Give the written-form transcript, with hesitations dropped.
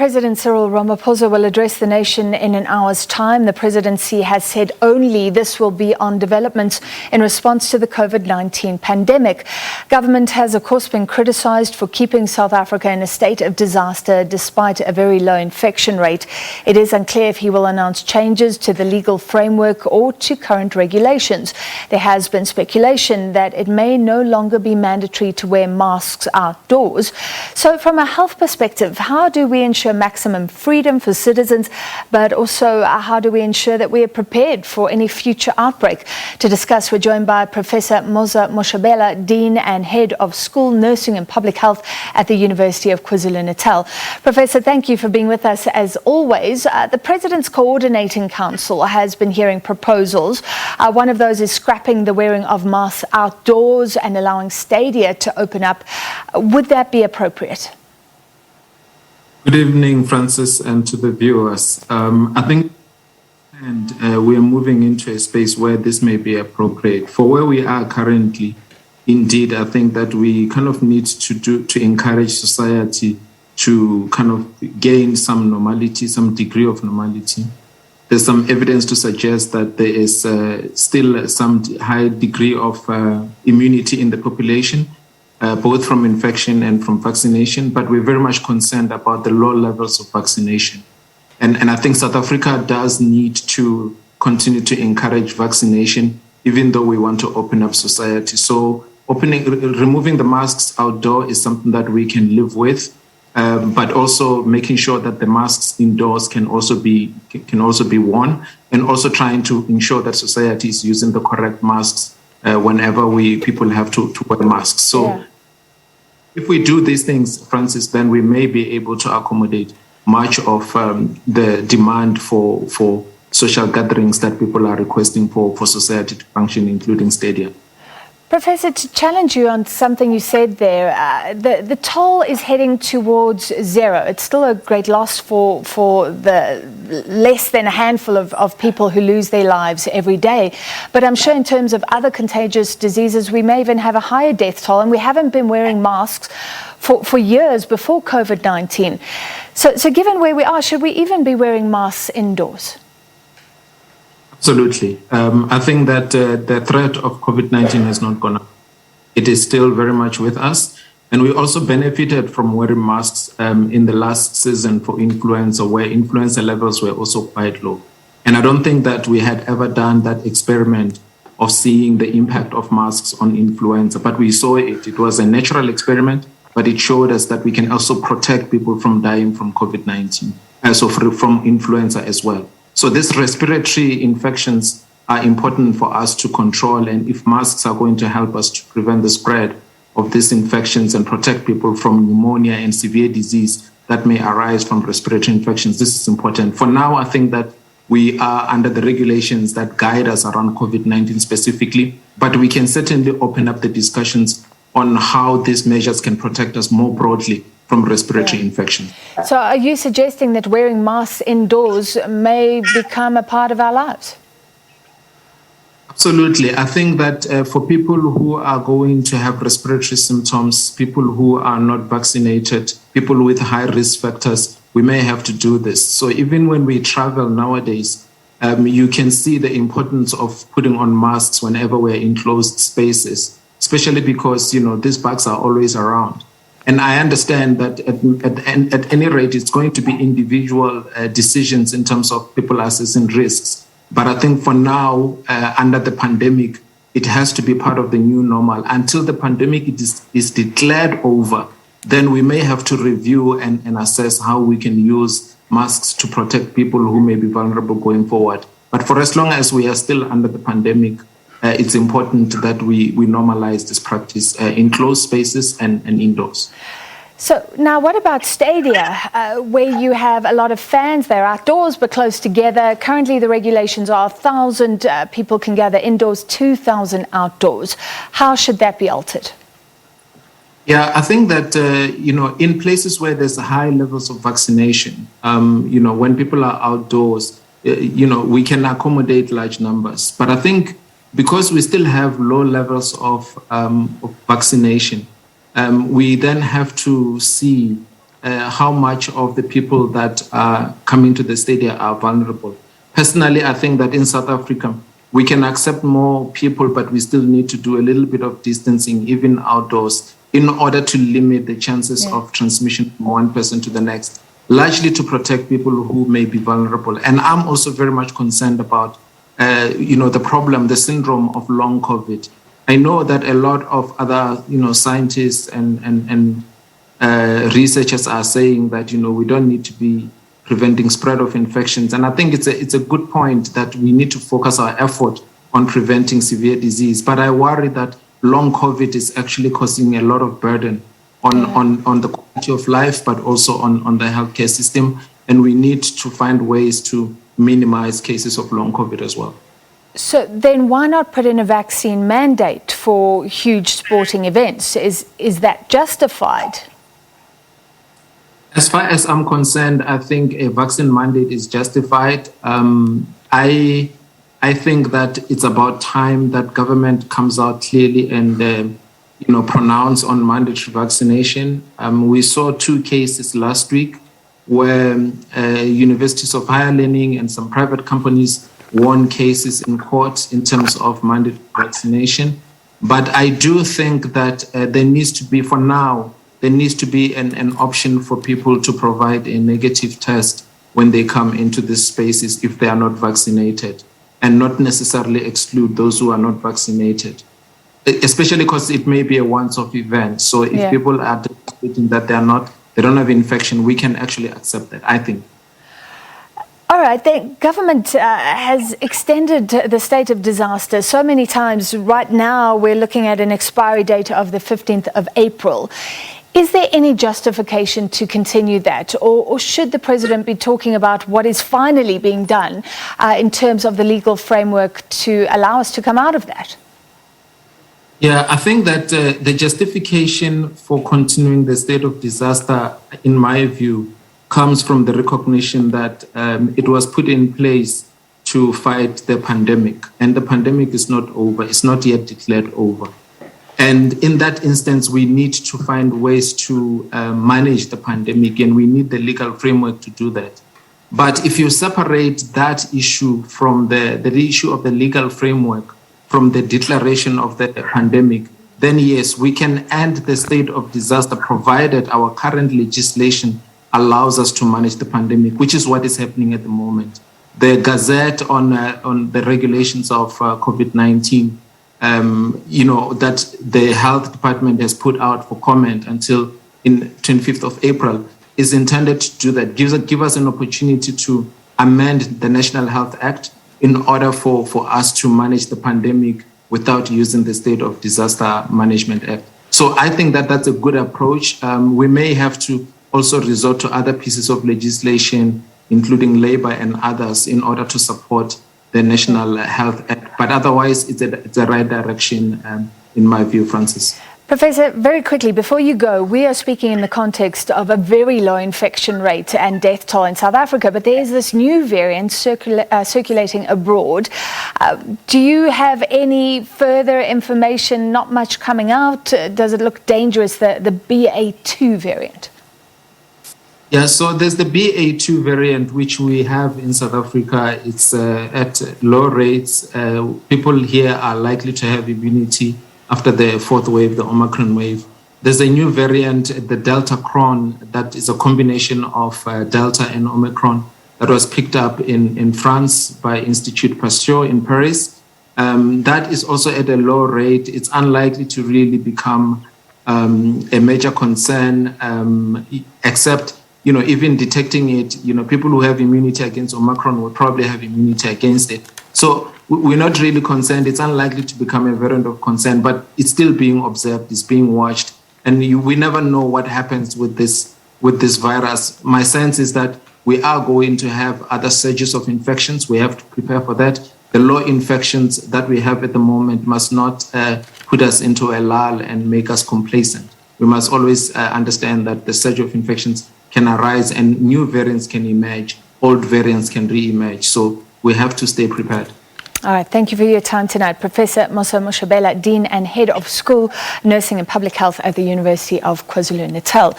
President Cyril Ramaphosa will address the nation in an hour's time. The presidency has said only this will be on developments in response to the COVID-19 pandemic. Government has, of course, been criticised for keeping South Africa in a state of disaster despite a very low infection rate. It is unclear if he will announce changes to the legal framework or to current regulations. There has been speculation that it may no longer be mandatory to wear masks outdoors. So from a health perspective, how do we ensure maximum freedom for citizens, but also how do we ensure that we are prepared for any future outbreak? To discuss, we're joined by Professor Moshabela, Dean and Head of School Nursing and Public Health at the University of KwaZulu-Natal. Professor, thank you for being with us as always. The President's Coordinating Council has been hearing proposals. One of those is scrapping the wearing of masks outdoors and allowing stadia to open up. Would that be appropriate? Good evening, Francis, and to the viewers. I think we are moving into a space where this may be appropriate. For where we are currently, indeed, I think that we kind of need to encourage society to kind of gain some normality, some degree of normality. There's some evidence to suggest that there is still some high degree of immunity in the population, both from infection and from vaccination, but we're very much concerned about the low levels of vaccination. And I think South Africa does need to continue to encourage vaccination, even though we want to open up society. So removing the masks outdoor is something that we can live with, but also making sure that the masks indoors can also be worn, and also trying to ensure that society is using the correct masks whenever people have to wear masks. So if we do these things, Francis, then we may be able to accommodate much of the demand for social gatherings that people are requesting for society to function, including stadia. Professor, to challenge you on something you said there, the toll is heading towards zero. It's still a great loss for the less than a handful of people who lose their lives every day. But I'm sure in terms of other contagious diseases, we may even have a higher death toll, and we haven't been wearing masks for years before COVID-19. So given where we are, should we even be wearing masks indoors? Absolutely. I think that the threat of COVID-19 has not gone up. It is still very much with us. And we also benefited from wearing masks in the last season for influenza, where influenza levels were also quite low. And I don't think that we had ever done that experiment of seeing the impact of masks on influenza, but we saw it. It was a natural experiment, but it showed us that we can also protect people from dying from COVID-19, also from influenza as well. So these respiratory infections are important for us to control, and if masks are going to help us to prevent the spread of these infections and protect people from pneumonia and severe disease that may arise from respiratory infections, this is important. For now, I think that we are under the regulations that guide us around COVID-19 specifically, but we can certainly open up the discussions on how these measures can protect us more broadly from respiratory infection. So are you suggesting that wearing masks indoors may become a part of our lives? Absolutely. I think that for people who are going to have respiratory symptoms, people who are not vaccinated, people with high risk factors, we may have to do this. So even when we travel nowadays, you can see the importance of putting on masks whenever we're in closed spaces, especially because, these bugs are always around. And I understand that at any rate, it's going to be individual decisions in terms of people assessing risks. But I think for now, under the pandemic, it has to be part of the new normal. Until the pandemic is declared over, then we may have to review and assess how we can use masks to protect people who may be vulnerable going forward. But for as long as we are still under the pandemic, it's important that we normalize this practice in closed spaces and indoors. So now what about stadia, where you have a lot of fans? They're outdoors but close together. Currently the regulations are 1,000 people can gather indoors, 2,000 outdoors. How should that be altered? Yeah, I think that, in places where there's high levels of vaccination, when people are outdoors, we can accommodate large numbers. But I think because we still have low levels of vaccination, we then have to see how much of the people that are coming to the stadium are vulnerable. Personally, I think that in South Africa, we can accept more people, but we still need to do a little bit of distancing, even outdoors, in order to limit the chances of transmission from one person to the next, largely to protect people who may be vulnerable. And I'm also very much concerned about, the problem, the syndrome of long COVID. I know that a lot of other, scientists and researchers are saying that, we don't need to be preventing spread of infections. And I think it's a good point that we need to focus our effort on preventing severe disease. But I worry that long COVID is actually causing a lot of burden on the quality of life, but also on the healthcare system. And we need to find ways to minimize cases of long COVID as well. So then why not put in a vaccine mandate for huge sporting events? Is that justified? As far as I'm concerned, I think a vaccine mandate is justified. I think that it's about time that government comes out clearly and pronounce on mandatory vaccination. We saw 2 cases last week where universities of higher learning and some private companies won cases in court in terms of mandatory vaccination. But I do think that there needs to be, for now, an option for people to provide a negative test when they come into these spaces if they are not vaccinated, and not necessarily exclude those who are not vaccinated, especially because it may be a once-off event. So if people are demonstrating that they don't have infection, we can actually accept that, I think. All right, the government has extended the state of disaster so many times. Right now, we're looking at an expiry date of the 15th of April. Is there any justification to continue that? Or should the president be talking about what is finally being done in terms of the legal framework to allow us to come out of that? Yeah, I think that the justification for continuing the state of disaster, in my view, comes from the recognition that it was put in place to fight the pandemic. And the pandemic is not over. It's not yet declared over. And in that instance, we need to find ways to manage the pandemic, and we need the legal framework to do that. But if you separate that issue from the issue of the legal framework, from the declaration of the pandemic, then yes, we can end the state of disaster provided our current legislation allows us to manage the pandemic, which is what is happening at the moment. The Gazette on the regulations of COVID-19, that the health department has put out for comment until in 25th of April is intended to do that, give us an opportunity to amend the National Health Act in order for us to manage the pandemic without using the State of Disaster Management Act. So I think that that's a good approach. We may have to also resort to other pieces of legislation, including labor and others, in order to support the National Health Act. But otherwise, it's the right direction, in my view, Francis. Professor, very quickly, before you go, we are speaking in the context of a very low infection rate and death toll in South Africa, but there is this new variant circulating abroad. Do you have any further information? Not much coming out. Does it look dangerous, the BA2 variant? Yeah, so there's the BA2 variant, which we have in South Africa. It's at low rates. People here are likely to have immunity after the 4th wave, the Omicron wave. There's a new variant, the Delta Cron, that is a combination of Delta and Omicron that was picked up in France by Institut Pasteur in Paris. That is also at a low rate. It's unlikely to really become a major concern, except, even detecting it, people who have immunity against Omicron will probably have immunity against it. So we're not really concerned. It's unlikely to become a variant of concern, but it's still being observed, it's being watched. And we never know what happens with this virus. My sense is that we are going to have other surges of infections. We have to prepare for that. The low infections that we have at the moment must not put us into a lull and make us complacent. We must always understand that the surge of infections can arise and new variants can emerge, old variants can re-emerge. So we have to stay prepared. All right, thank you for your time tonight. Professor Mosa Moshabela, Dean and Head of School, Nursing and Public Health at the University of KwaZulu-Natal.